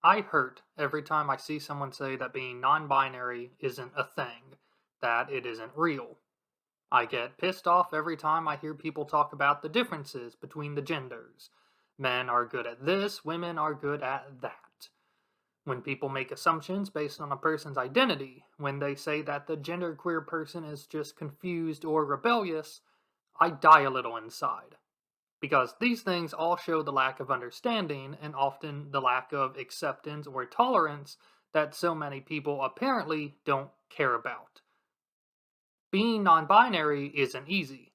I hurt every time I see someone say that being non binary isn't a thing, that it isn't real. I get pissed off every time I hear people talk about the differences between the genders. Men are good at this, women are good at that. When people make assumptions based on a person's identity, when they say that the genderqueer person is just confused or rebellious, I die a little inside. Because these things all show the lack of understanding and often the lack of acceptance or tolerance that so many people apparently don't care about. Being non binary isn't easy.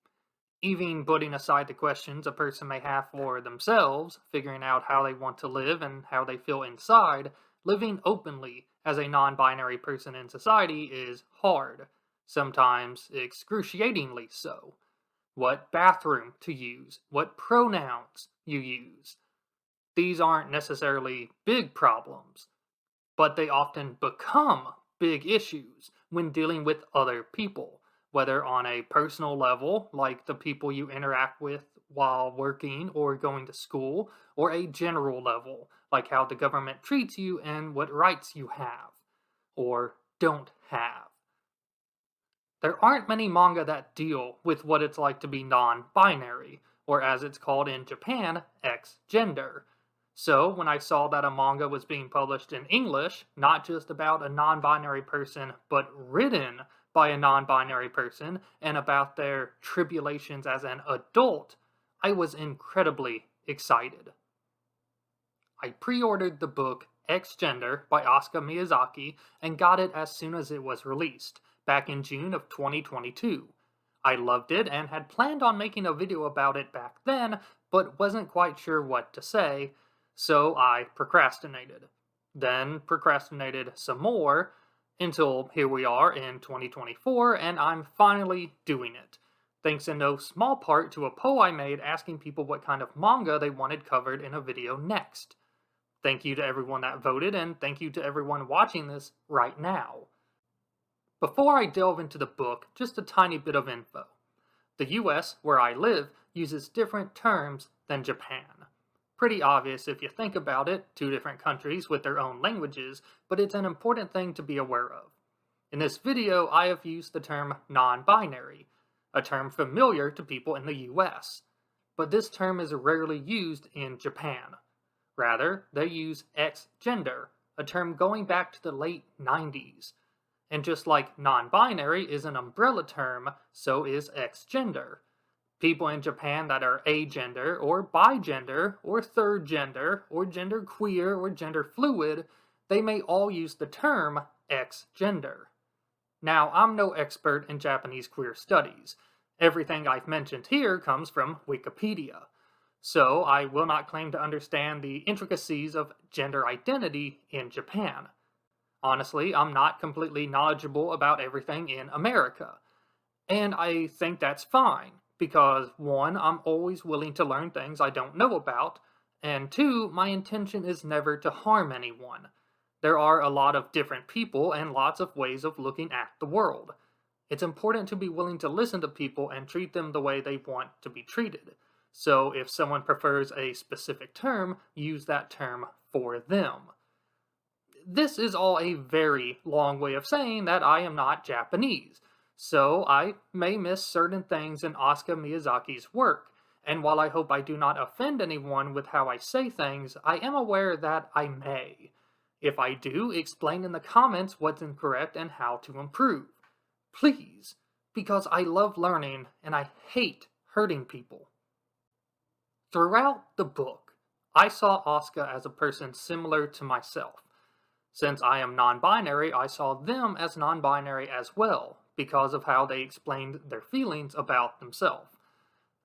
Even putting aside the questions a person may have for themselves, figuring out how they want to live and how they feel inside, living openly as a non binary person in society is hard, sometimes excruciatingly so. What bathroom to use, what pronouns you use. These aren't necessarily big problems, but they often become big issues when dealing with other people, whether on a personal level, like the people you interact with while working or going to school, or a general level, like how the government treats you and what rights you have or don't have. There aren't many manga that deal with what it's like to be non binary, or as it's called in Japan, Xgender. So, when I saw that a manga was being published in English, not just about a non binary person, but written by a non binary person, and about their tribulations as an adult, I was incredibly excited. I pre ordered the book Xgender by Asuka Miyazaki and got it as soon as it was released, back in June of 2022. I loved it and had planned on making a video about it back then, but wasn't quite sure what to say, so I procrastinated. Then procrastinated some more until here we are in 2024 and I'm finally doing it. Thanks in no small part to a poll I made asking people what kind of manga they wanted covered in a video next. Thank you to everyone that voted, and thank you to everyone watching this right now. Before I delve into the book, just a tiny bit of info. The US, where I live, uses different terms than Japan. Pretty obvious if you think about it, two different countries with their own languages, but it's an important thing to be aware of. In this video, I have used the term non-binary, a term familiar to people in the US, but this term is rarely used in Japan. Rather, they use Xgender, a term going back to the late 90s. And just like non-binary is an umbrella term, so is Xgender. People in Japan that are agender, or bigender, or third gender, or gender queer, or gender fluid, they may all use the term Xgender. Now, I'm no expert in Japanese queer studies. Everything I've mentioned here comes from Wikipedia. So, I will not claim to understand the intricacies of gender identity in Japan. Honestly, I'm not completely knowledgeable about everything in America. And I think that's fine, because one, I'm always willing to learn things I don't know about, and two, my intention is never to harm anyone. There are a lot of different people and lots of ways of looking at the world. It's important to be willing to listen to people and treat them the way they want to be treated. So if someone prefers a specific term, use that term for them. This is all a very long way of saying that I am not Japanese, so I may miss certain things in Asuka Miyazaki's work, and while I hope I do not offend anyone with how I say things, I am aware that I may. If I do, explain in the comments what's incorrect and how to improve. Please, because I love learning and I hate hurting people. Throughout the book, I saw Asuka as a person similar to myself. Since I am non-binary, I saw them as non-binary as well, because of how they explained their feelings about themselves.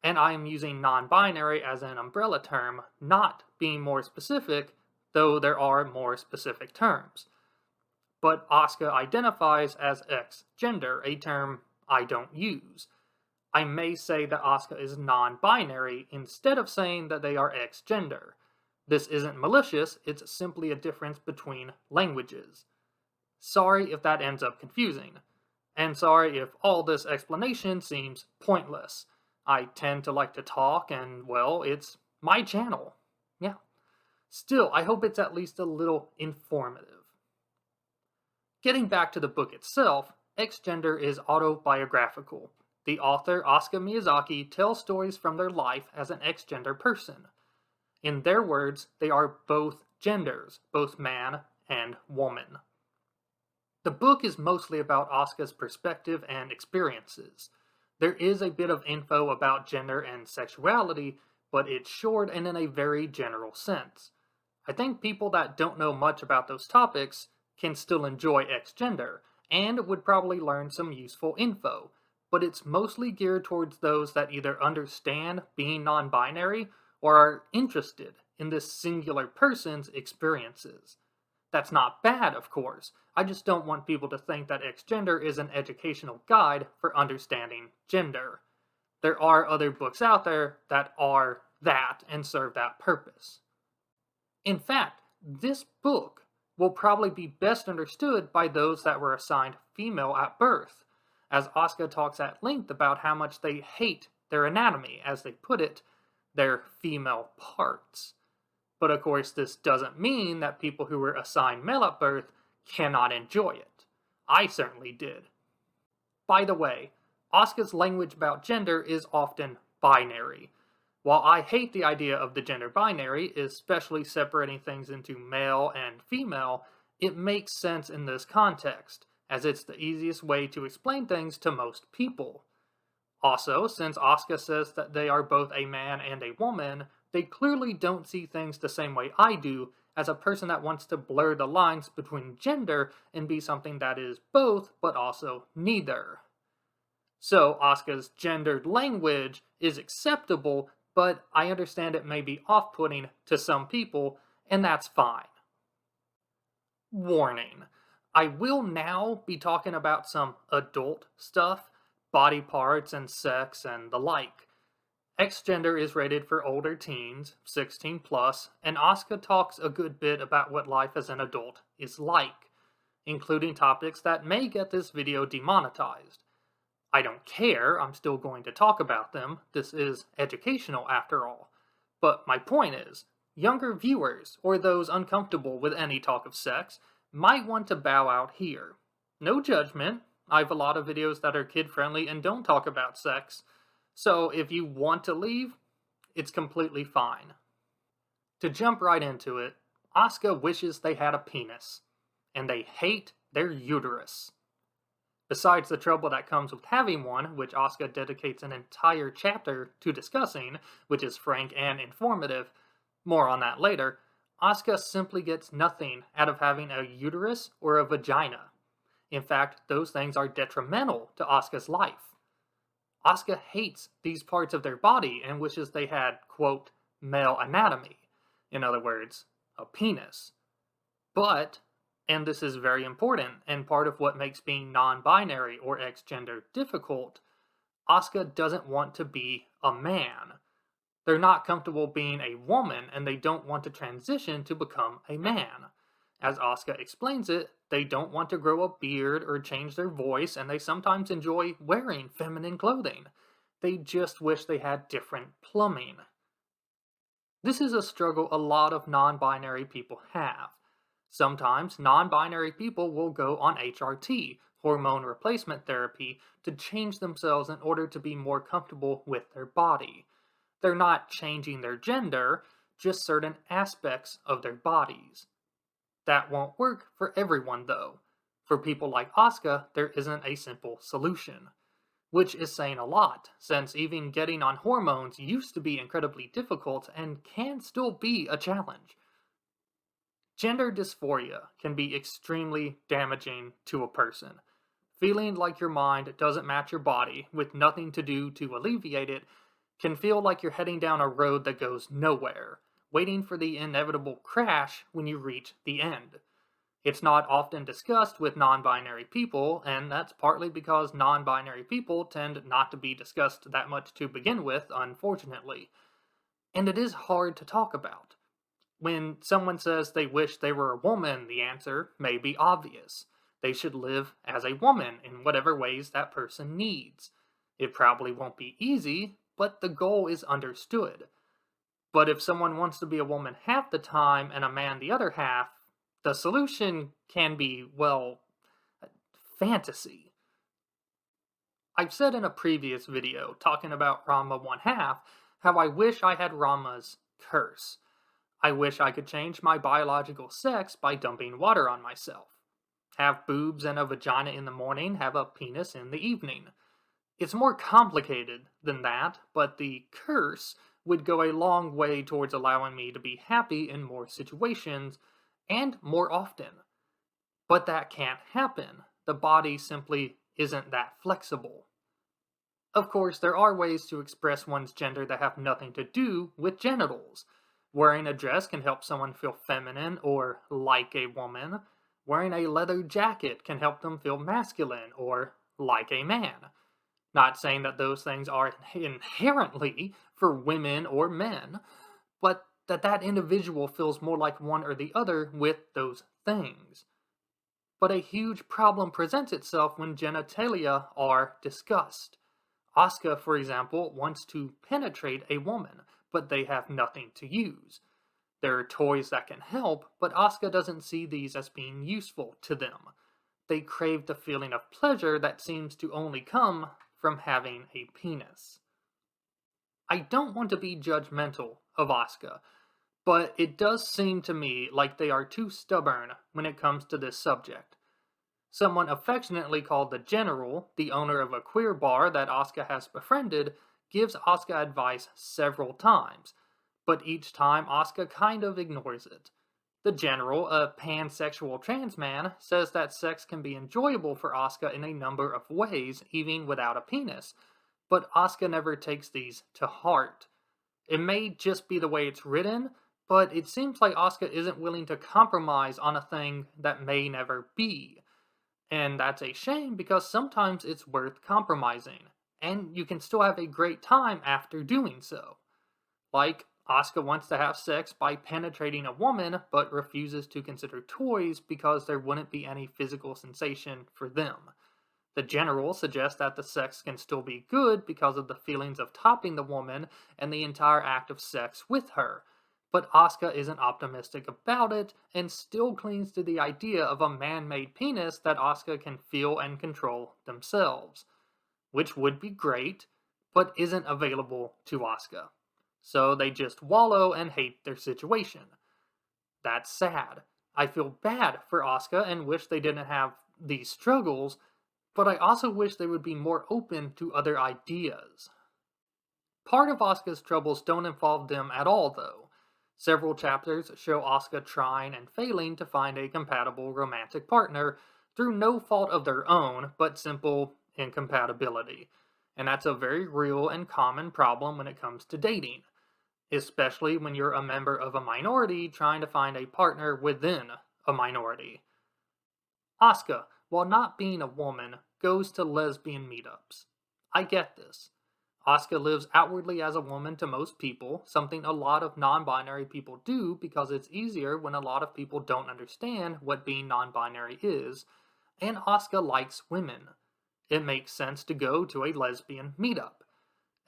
And I am using non-binary as an umbrella term, not being more specific, though there are more specific terms. But Asuka identifies as Xgender, a term I don't use. I may say that Asuka is non-binary instead of saying that they are Xgender. This isn't malicious, it's simply a difference between languages. Sorry if that ends up confusing. And sorry if all this explanation seems pointless. I tend to like to talk and, well, it's my channel. Yeah. Still, I hope it's at least a little informative. Getting back to the book itself, Xgender is autobiographical. The author, Asuka Miyazaki, tells stories from their life as an Xgender person. In their words, they are both genders, both man and woman. The book is mostly about Asuka's perspective and experiences. There is a bit of info about gender and sexuality, but it's short and in a very general sense. I think people that don't know much about those topics can still enjoy Xgender, and would probably learn some useful info, but it's mostly geared towards those that either understand being non binary or are interested in this singular person's experiences. That's not bad, of course. I just don't want people to think that Xgender is an educational guide for understanding gender. There are other books out there that are that and serve that purpose. In fact, this book will probably be best understood by those that were assigned female at birth, as Asuka talks at length about how much they hate their anatomy, as they put it, their female parts. But of course, this doesn't mean that people who were assigned male at birth cannot enjoy it. I certainly did. By the way, Asuka's language about gender is often binary. While I hate the idea of the gender binary, especially separating things into male and female, it makes sense in this context, as it's the easiest way to explain things to most people. Also, since Asuka says that they are both a man and a woman, they clearly don't see things the same way I do, as a person that wants to blur the lines between gender and be something that is both, but also neither. So, Asuka's gendered language is acceptable, but I understand it may be off-putting to some people, and that's fine. Warning. I will now be talking about some adult stuff, body parts and sex and the like. Xgender is rated for older teens, 16 plus, and Asuka talks a good bit about what life as an adult is like, including topics that may get this video demonetized. I don't care, I'm still going to talk about them, this is educational after all. But my point is, younger viewers, or those uncomfortable with any talk of sex, might want to bow out here. No judgment, I have a lot of videos that are kid-friendly and don't talk about sex, so if you want to leave, it's completely fine. To jump right into it, Asuka wishes they had a penis, and they hate their uterus. Besides the trouble that comes with having one, which Asuka dedicates an entire chapter to discussing, which is frank and informative, more on that later, Asuka simply gets nothing out of having a uterus or a vagina. In fact, those things are detrimental to Asuka's life. Asuka hates these parts of their body and wishes they had, quote, male anatomy. In other words, a penis. But, and this is very important and part of what makes being non-binary or Xgender difficult, Asuka doesn't want to be a man. They're not comfortable being a woman and they don't want to transition to become a man. As Asuka explains it, they don't want to grow a beard or change their voice, and they sometimes enjoy wearing feminine clothing. They just wish they had different plumbing. This is a struggle a lot of non-binary people have. Sometimes non-binary people will go on HRT, hormone replacement therapy, to change themselves in order to be more comfortable with their body. They're not changing their gender, just certain aspects of their bodies. That won't work for everyone though. For people like Asuka, there isn't a simple solution. Which is saying a lot, since even getting on hormones used to be incredibly difficult and can still be a challenge. Gender dysphoria can be extremely damaging to a person. Feeling like your mind doesn't match your body, with nothing to do to alleviate it, can feel like you're heading down a road that goes nowhere, waiting for the inevitable crash when you reach the end. It's not often discussed with non-binary people, and that's partly because non-binary people tend not to be discussed that much to begin with, unfortunately. And it is hard to talk about. When someone says they wish they were a woman, the answer may be obvious. They should live as a woman in whatever ways that person needs. It probably won't be easy, but the goal is understood. But if someone wants to be a woman half the time and a man the other half, the solution can be, well, fantasy. I've said in a previous video, talking about Rama one half, how I wish I had Rama's curse. I wish I could change my biological sex by dumping water on myself. Have boobs and a vagina in the morning, have a penis in the evening. It's more complicated than that, but the curse would go a long way towards allowing me to be happy in more situations and more often. But that can't happen. The body simply isn't that flexible. Of course, there are ways to express one's gender that have nothing to do with genitals. Wearing a dress can help someone feel feminine or like a woman. Wearing a leather jacket can help them feel masculine or like a man. Not saying that those things are inherently for women or men, but that individual feels more like one or the other with those things. But a huge problem presents itself when genitalia are discussed. Asuka, for example, wants to penetrate a woman, but they have nothing to use. There are toys that can help, but Asuka doesn't see these as being useful to them. They crave the feeling of pleasure that seems to only come from having a penis. I don't want to be judgmental of Asuka, but it does seem to me like they are too stubborn when it comes to this subject. Someone affectionately called the General, the owner of a queer bar that Asuka has befriended, gives Asuka advice several times, but each time Asuka kind of ignores it. The General, a pansexual trans man, says that sex can be enjoyable for Asuka in a number of ways, even without a penis, but Asuka never takes these to heart. It may just be the way it's written, but it seems like Asuka isn't willing to compromise on a thing that may never be. And that's a shame because sometimes it's worth compromising, and you can still have a great time after doing so. Like, Asuka wants to have sex by penetrating a woman, but refuses to consider toys because there wouldn't be any physical sensation for them. The General suggests that the sex can still be good because of the feelings of topping the woman and the entire act of sex with her, but Asuka isn't optimistic about it and still clings to the idea of a man-made penis that Asuka can feel and control themselves, which would be great, but isn't available to Asuka. So they just wallow and hate their situation. That's sad. I feel bad for Asuka and wish they didn't have these struggles, but I also wish they would be more open to other ideas. Part of Asuka's troubles don't involve them at all, though. Several chapters show Asuka trying and failing to find a compatible romantic partner through no fault of their own, but simple incompatibility. And that's a very real and common problem when it comes to dating, especially when you're a member of a minority trying to find a partner within a minority. Asuka, while not being a woman, goes to lesbian meetups. I get this. Asuka lives outwardly as a woman to most people, something a lot of non-binary people do because it's easier when a lot of people don't understand what being non-binary is, and Asuka likes women. It makes sense to go to a lesbian meetup.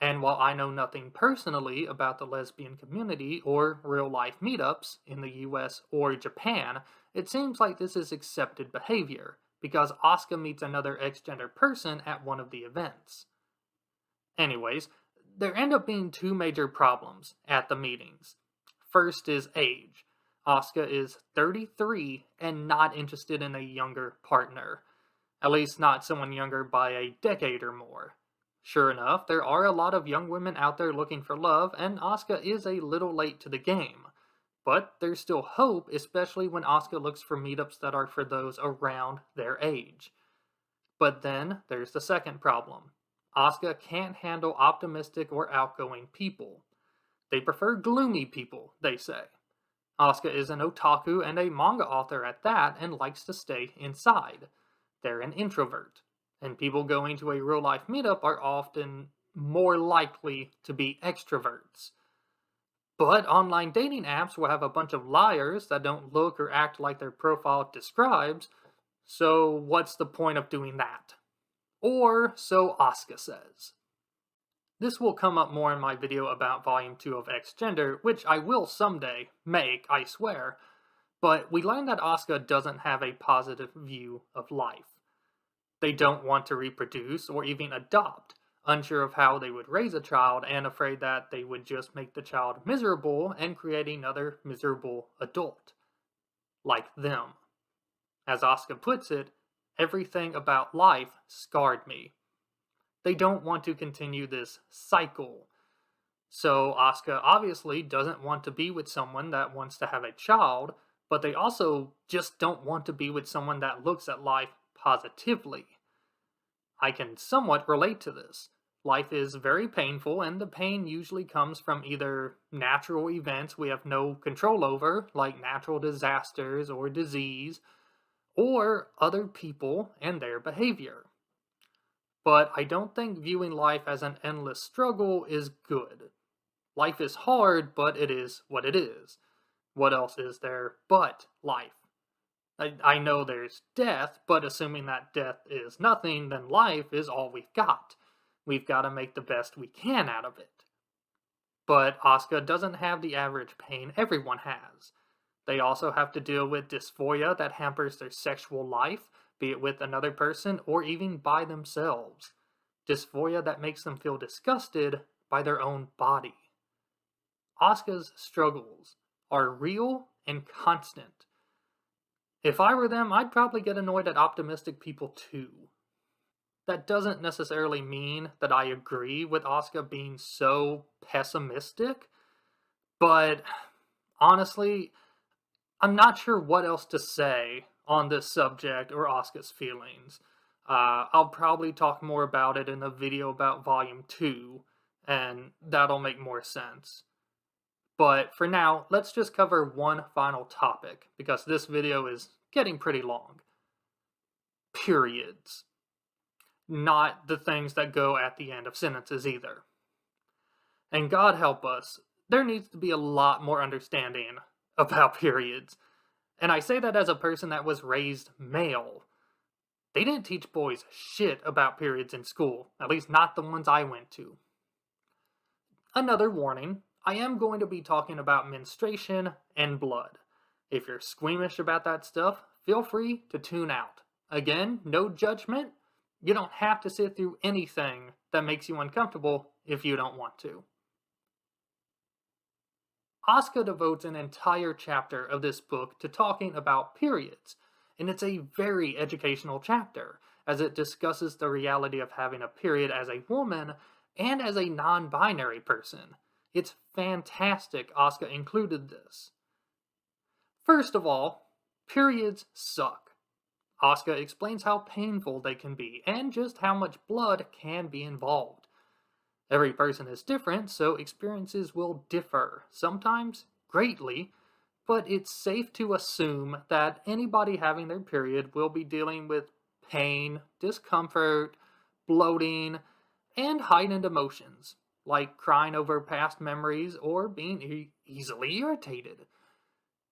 And while I know nothing personally about the lesbian community or real-life meetups in the US or Japan, it seems like this is accepted behavior, because Asuka meets another Xgender person at one of the events. Anyways, there end up being two major problems at the meetings. First is age. Asuka is 33 and not interested in a younger partner. At least not someone younger by a decade or more. Sure enough, there are a lot of young women out there looking for love, and Asuka is a little late to the game. But there's still hope, especially when Asuka looks for meetups that are for those around their age. But then, there's the second problem. Asuka can't handle optimistic or outgoing people. They prefer gloomy people, they say. Asuka is an otaku and a manga author at that and likes to stay inside. They're an introvert, and people going to a real-life meetup are often more likely to be extroverts. But online dating apps will have a bunch of liars that don't look or act like their profile describes, so what's the point of doing that? Or so Asuka says. This will come up more in my video about Volume 2 of Xgender, which I will someday make, I swear, but we learn that Asuka doesn't have a positive view of life. They don't want to reproduce or even adopt, unsure of how they would raise a child and afraid that they would just make the child miserable and create another miserable adult, like them. As Asuka puts it, everything about life scarred me. They don't want to continue this cycle. So Asuka obviously doesn't want to be with someone that wants to have a child, but they also just don't want to be with someone that looks at life positively. I can somewhat relate to this. Life is very painful, and the pain usually comes from either natural events we have no control over, like natural disasters or disease, or other people and their behavior. But I don't think viewing life as an endless struggle is good. Life is hard, but it is what it is. What else is there but life? I know there's death, but assuming that death is nothing, then life is all we've got. We've got to make the best we can out of it. But Asuka doesn't have the average pain everyone has. They also have to deal with dysphoria that hampers their sexual life, be it with another person or even by themselves. Dysphoria that makes them feel disgusted by their own body. Asuka's struggles are real and constant. If I were them, I'd probably get annoyed at optimistic people too. That doesn't necessarily mean that I agree with Asuka being so pessimistic, but honestly, I'm not sure what else to say on this subject or Asuka's feelings. I'll probably talk more about it in a video about Volume 2, and that'll make more sense. But for now, let's just cover one final topic, because this video is getting pretty long. Periods. Not the things that go at the end of sentences either. And God help us, there needs to be a lot more understanding about periods. And I say that as a person that was raised male. They didn't teach boys shit about periods in school, at least not the ones I went to. Another warning, I am going to be talking about menstruation and blood. If you're squeamish about that stuff, feel free to tune out. Again, no judgment. You don't have to sit through anything that makes you uncomfortable if you don't want to. Asuka devotes an entire chapter of this book to talking about periods, and it's a very educational chapter, as it discusses the reality of having a period as a woman and as a non-binary person. It's fantastic Asuka included this. First of all, periods suck. Asuka explains how painful they can be and just how much blood can be involved. Every person is different, so experiences will differ, sometimes greatly, but it's safe to assume that anybody having their period will be dealing with pain, discomfort, bloating, and heightened emotions, like crying over past memories or being easily irritated.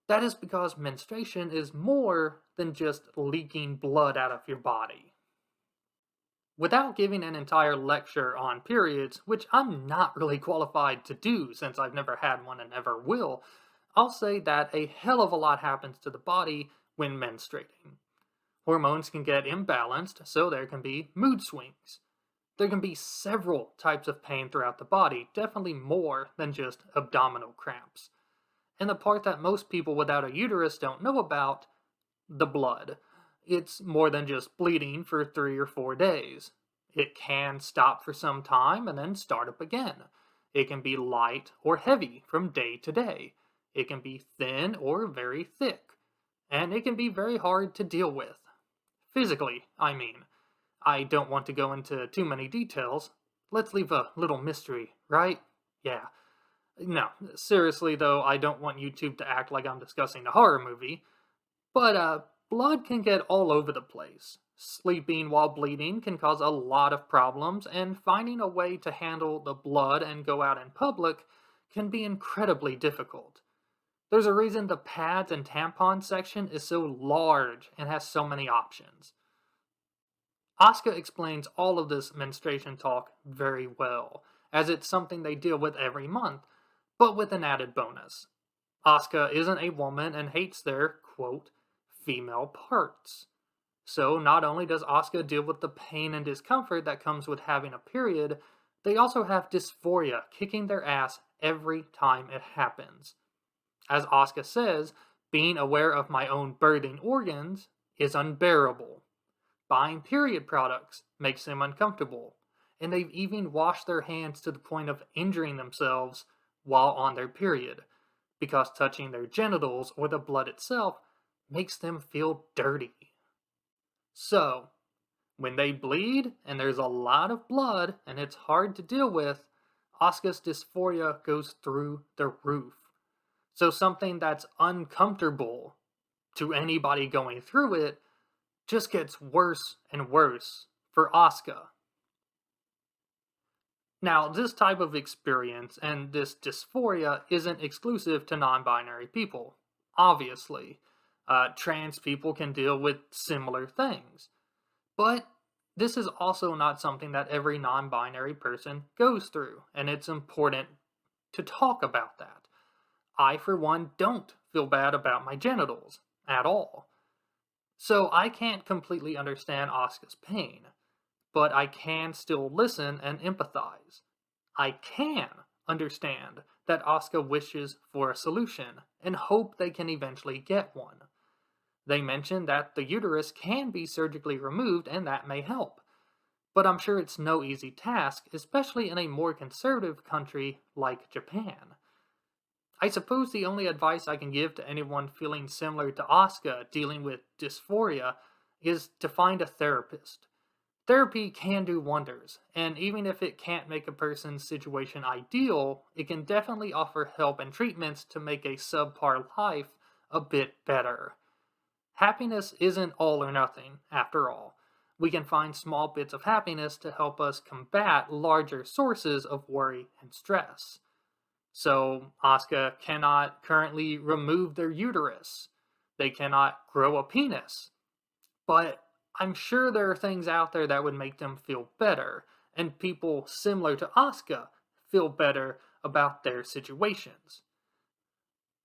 That is because menstruation is more than just leaking blood out of your body. Without giving an entire lecture on periods, which I'm not really qualified to do since I've never had one and never will, I'll say that a hell of a lot happens to the body when menstruating. Hormones can get imbalanced, so there can be mood swings. There can be several types of pain throughout the body, definitely more than just abdominal cramps. And the part that most people without a uterus don't know about, the blood. It's more than just bleeding for 3 or 4 days. It can stop for some time and then start up again. It can be light or heavy from day to day. It can be thin or very thick. And it can be very hard to deal with. Physically, I mean. I don't want to go into too many details. Let's leave a little mystery, right? Yeah. No, seriously though, I don't want YouTube to act like I'm discussing a horror movie. But blood can get all over the place. Sleeping while bleeding can cause a lot of problems, and finding a way to handle the blood and go out in public can be incredibly difficult. There's a reason the pads and tampon section is so large and has so many options. Asuka explains all of this menstruation talk very well, as it's something they deal with every month, but with an added bonus. Asuka isn't a woman and hates their, quote, female parts. So not only does Asuka deal with the pain and discomfort that comes with having a period, they also have dysphoria kicking their ass every time it happens. As Asuka says, being aware of my own birthing organs is unbearable. Buying period products makes them uncomfortable, and they've even washed their hands to the point of injuring themselves while on their period, because touching their genitals or the blood itself makes them feel dirty. So, when they bleed and there's a lot of blood and it's hard to deal with, Asuka's dysphoria goes through the roof. So something that's uncomfortable to anybody going through it just gets worse and worse for Asuka. Now, this type of experience and this dysphoria isn't exclusive to non binary people, obviously. Trans people can deal with similar things. But this is also not something that every non binary person goes through, and it's important to talk about that. I, for one, don't feel bad about my genitals at all. So I can't completely understand Asuka's pain, but I can still listen and empathize. I can understand that Asuka wishes for a solution and hope they can eventually get one. They mention that the uterus can be surgically removed and that may help. But I'm sure it's no easy task, especially in a more conservative country like Japan. I suppose the only advice I can give to anyone feeling similar to Asuka dealing with dysphoria is to find a therapist. Therapy can do wonders, and even if it can't make a person's situation ideal, it can definitely offer help and treatments to make a subpar life a bit better. Happiness isn't all or nothing, after all. We can find small bits of happiness to help us combat larger sources of worry and stress. So, Asuka cannot currently remove their uterus. They cannot grow a penis. But I'm sure there are things out there that would make them feel better, and people similar to Asuka feel better about their situations.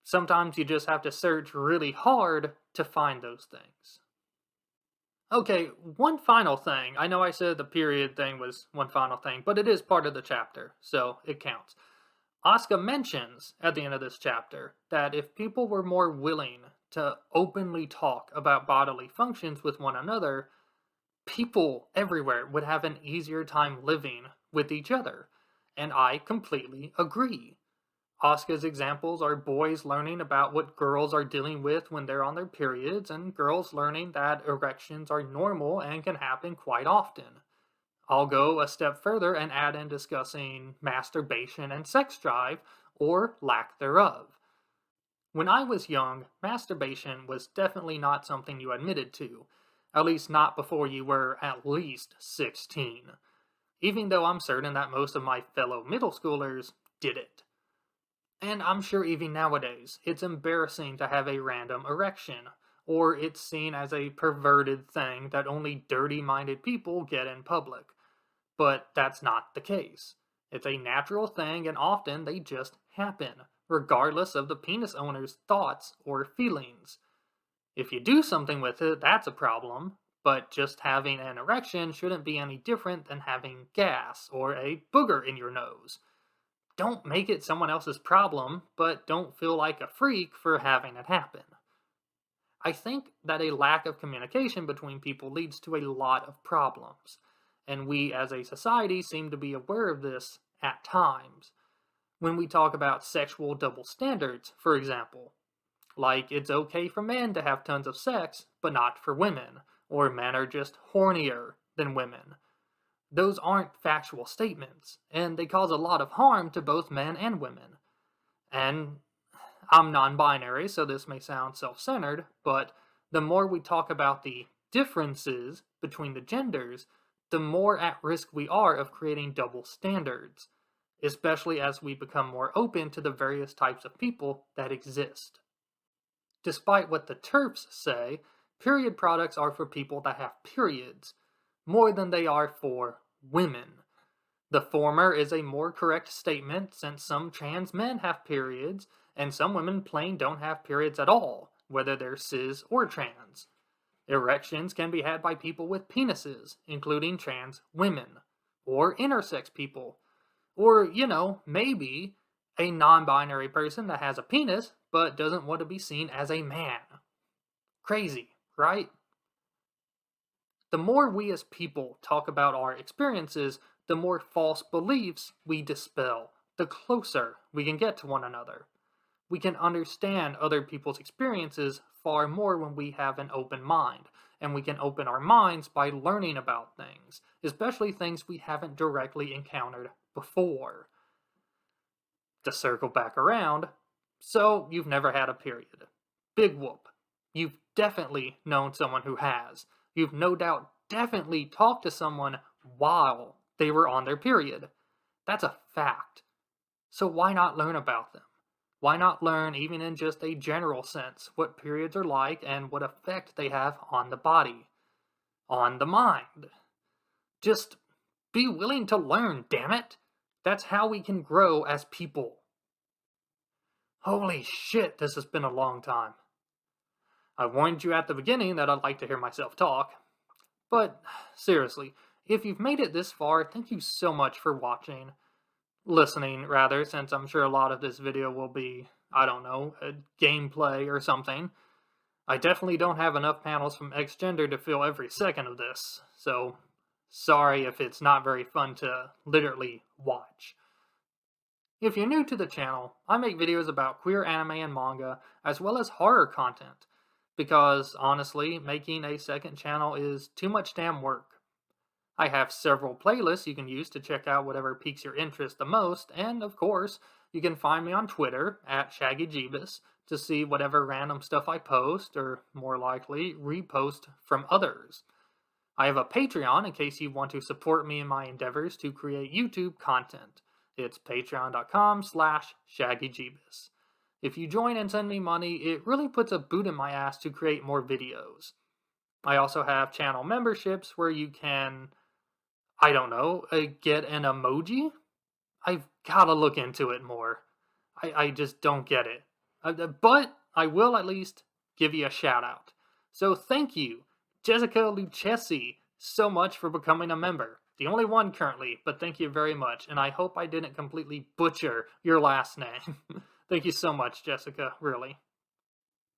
Sometimes you just have to search really hard to find those things. Okay, one final thing. I know I said the period thing was one final thing, but it is part of the chapter, so it counts. Asuka mentions at the end of this chapter that if people were more willing to openly talk about bodily functions with one another, people everywhere would have an easier time living with each other. And I completely agree. Asuka's examples are boys learning about what girls are dealing with when they're on their periods, and girls learning that erections are normal and can happen quite often. I'll go a step further and add in discussing masturbation and sex drive, or lack thereof. When I was young, masturbation was definitely not something you admitted to, at least not before you were at least 16, even though I'm certain that most of my fellow middle schoolers did it. And I'm sure even nowadays, it's embarrassing to have a random erection, or it's seen as a perverted thing that only dirty minded people get in public. But that's not the case. It's a natural thing, and often they just happen, regardless of the penis owner's thoughts or feelings. If you do something with it, that's a problem, but just having an erection shouldn't be any different than having gas or a booger in your nose. Don't make it someone else's problem, but don't feel like a freak for having it happen. I think that a lack of communication between people leads to a lot of problems, and we as a society seem to be aware of this at times. When we talk about sexual double standards, for example, like it's okay for men to have tons of sex, but not for women, or men are just hornier than women. Those aren't factual statements, and they cause a lot of harm to both men and women. And I'm non binary, so this may sound self centered, but the more we talk about the differences between the genders, the more at risk we are of creating double standards, especially as we become more open to the various types of people that exist. Despite what the TERFs say, period products are for people that have periods, more than they are for women. The former is a more correct statement since some trans men have periods, and some women plain don't have periods at all, whether they're cis or trans. Erections can be had by people with penises, including trans women, or intersex people, or, maybe a non binary person that has a penis but doesn't want to be seen as a man. Crazy, right? The more we as people talk about our experiences, the more false beliefs we dispel, the closer we can get to one another. We can understand other people's experiences far more when we have an open mind, and we can open our minds by learning about things, especially things we haven't directly encountered before. To circle back around, so you've never had a period. Big whoop. You've definitely known someone who has. You've no doubt definitely talked to someone while they were on their period. That's a fact. So why not learn about them? Why not learn, even in just a general sense, what periods are like and what effect they have on the body, on the mind? Just be willing to learn, damn it! That's how we can grow as people. Holy shit, this has been a long time. I warned you at the beginning that I'd like to hear myself talk. But seriously, if you've made it this far, thank you so much for watching. Listening, rather, since I'm sure a lot of this video will be, I don't know, a gameplay or something. I definitely don't have enough panels from Xgender to fill every second of this, so sorry if it's not very fun to literally watch. If you're new to the channel, I make videos about queer anime and manga, as well as horror content, because honestly, making a second channel is too much damn work. I have several playlists you can use to check out whatever piques your interest the most, and of course, you can find me on Twitter at ShaggyJeebus to see whatever random stuff I post, or more likely, repost from others. I have a Patreon in case you want to support me in my endeavors to create YouTube content. It's patreon.com/ShaggyJeebus. If you join and send me money, it really puts a boot in my ass to create more videos. I also have channel memberships where you can, I don't know, get an emoji? I've gotta look into it more. I just don't get it. But I will at least give you a shout out. So thank you, Jessica Lucchesi, so much for becoming a member. The only one currently, but thank you very much, and I hope I didn't completely butcher your last name. Thank you so much, Jessica, really.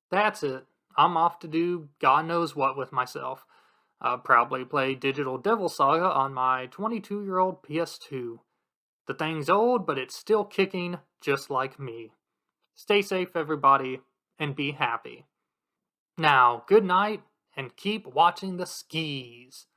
That's it. I'm off to do God knows what with myself. I'll probably play Digital Devil Saga on my 22-year-old PS2. The thing's old, but it's still kicking just like me. Stay safe, everybody, and be happy. Now, good night, and keep watching the skis.